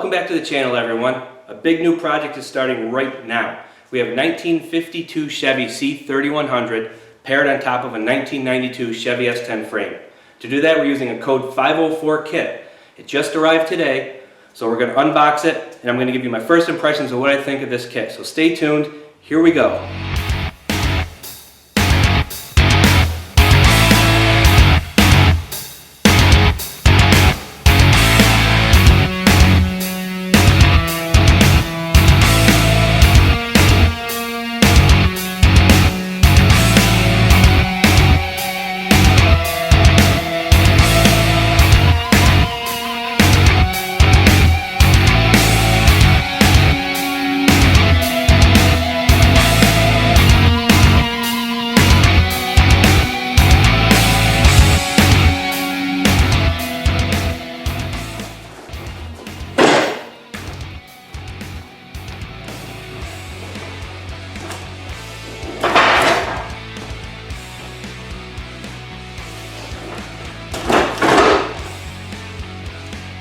Welcome back to the channel, everyone. A big new project is starting right now. We have a 1952 Chevy C3100 paired on top of a 1992 Chevy S10 frame. To do that, we're using a code 504 kit. It just arrived today, so we're going to unbox it, and I'm going to give you my first impressions of what I think of this kit. So stay tuned. Here we go.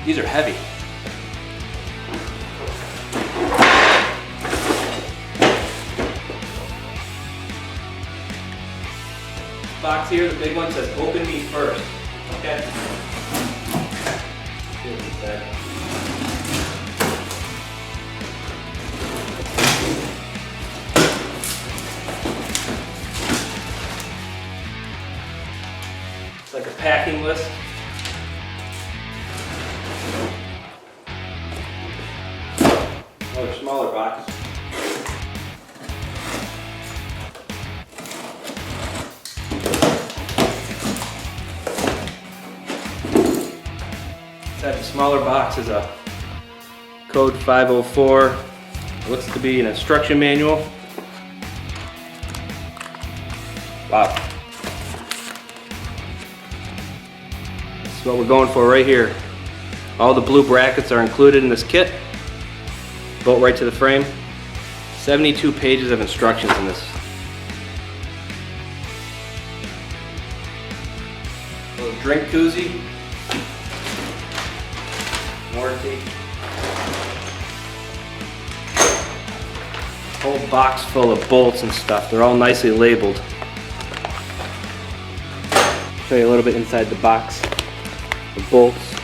These are heavy. Box here, the big one says open me first. Okay. See what's inside. It's like a packing list. Another smaller box. Inside the smaller box is a code 504. It looks to be an instruction manual. Wow. This is what we're going for right here. All the blue brackets are included in this kit. Bolt right to the frame. 72 pages of instructions in this. A little drink koozie. Warranty. Whole box full of bolts and stuff. They're all nicely labeled. Show you a little bit inside the box. The bolts.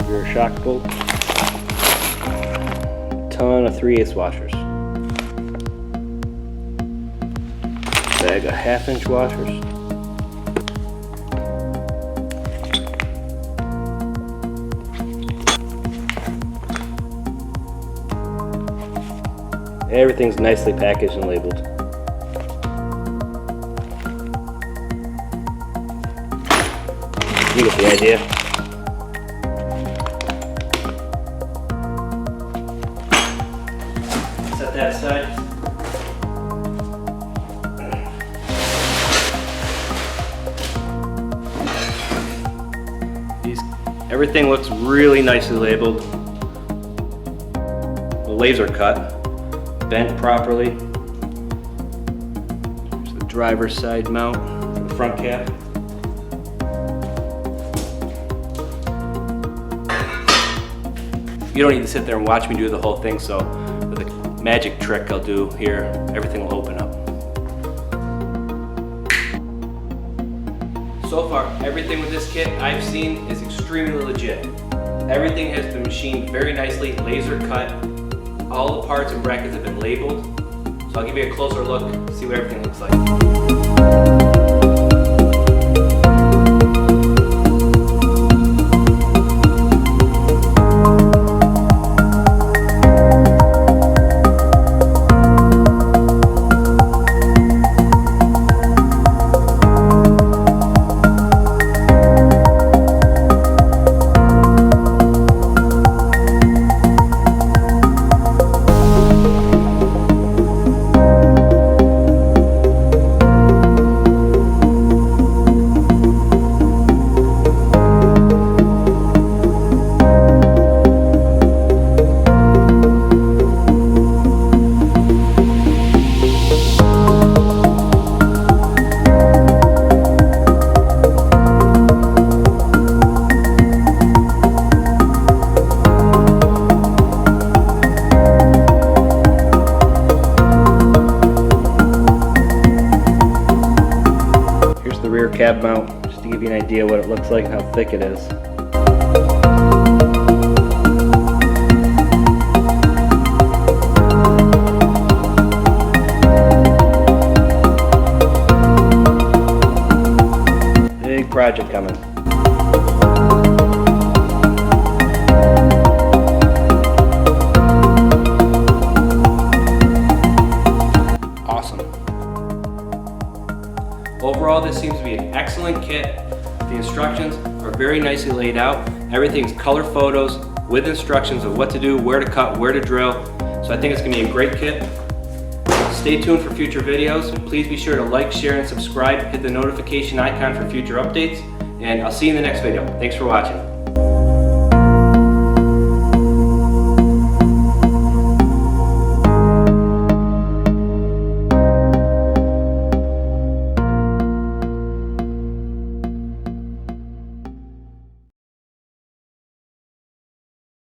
Rear shock bolt, ton of 3/8 washers, bag of 1/2-inch washers, everything's nicely packaged and labeled. You get the idea. That side. Everything looks really nicely labeled. The laser cut, bent properly. There's the driver's side mount for the front cap. You don't need to sit there and watch me do the whole thing, so with a magic trick I'll do here, everything will open up. So far, everything with this kit I've seen is extremely legit. Everything has been machined very nicely, laser cut. All the parts and brackets have been labeled. So I'll give you a closer look, see what everything looks like. the rear cab mount, just to give you an idea what it looks like and how thick it is. Big project coming. Awesome. Overall, this seems to be an excellent kit. The instructions are very nicely laid out. Everything's color photos with instructions of what to do, where to cut, where to drill. So I think it's going to be a great kit. Stay tuned for future videos. Please be sure to like, share, and subscribe. Hit the notification icon for future updates. And I'll see you in the next video. Thanks for watching.